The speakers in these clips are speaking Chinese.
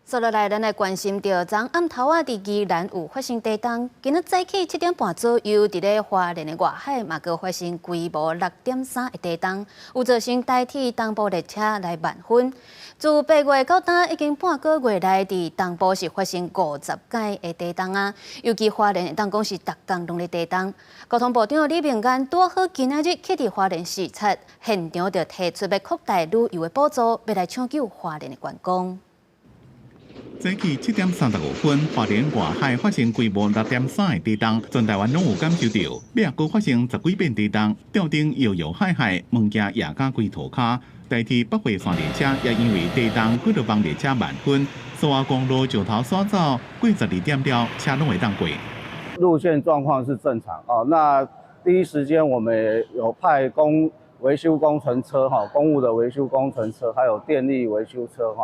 接落来，咱来关心到昨暗头仔伫宜兰有发生地震，今仔早起7点半左右，伫咧花莲的外海嘛，阁发生规模6.3的地震，有造成台铁东部列车来慢分。自8月到今已经半个月来，伫东部是发生50届的地震啊，尤其花莲当讲是逐天拢咧地震。交通部长李明安拄好今仔日去伫花莲视察，现场就提出要扩大旅游的补助，要来抢救花莲的观光。早起7:35，花莲外海发生规模6.3的地震，全台湾拢有感受到。尾也阁发生10几遍地震，吊顶摇摇海海，物件也甲规涂骹。台铁北回线列车也因为地震，几落帮列车慢分，苏澳公路石头山走过12点了，车拢会当过。路线状况是正常哦。那第一时间我们有派维修工程车公务的维修工程车，还有电力维修车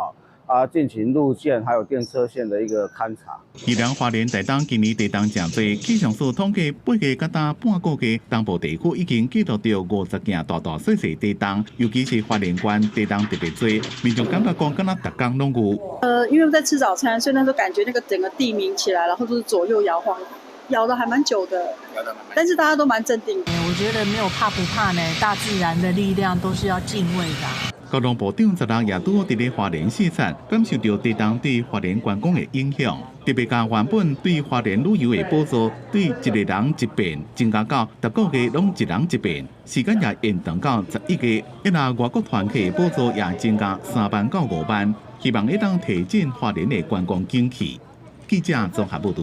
进行路线还有电车线的一个勘查。宜兰花莲台东今年地震真多，气象署统计8月到半个月，东部地区已经记录到50件大大小小地震，尤其是花莲县地震特别多，民众感觉讲敢若逐天拢有。因为在吃早餐，所以那时候感觉那个整个地鸣起来，然后就是左右摇晃，摇的还蛮久的，但是大家都蛮镇定。我觉得没有怕不怕呢，大自然的力量都是要敬畏的。交通部长昨日也拄好伫咧花莲视察，感受到地震对花莲观光的影响，特别将原本对花莲旅游的补助，对一个人一遍增加到10个月拢一人一遍，时间也延长到11个。一那外国团客的补助也增加3万到5万，希望会当提振花莲的观光景气。记者综合报道。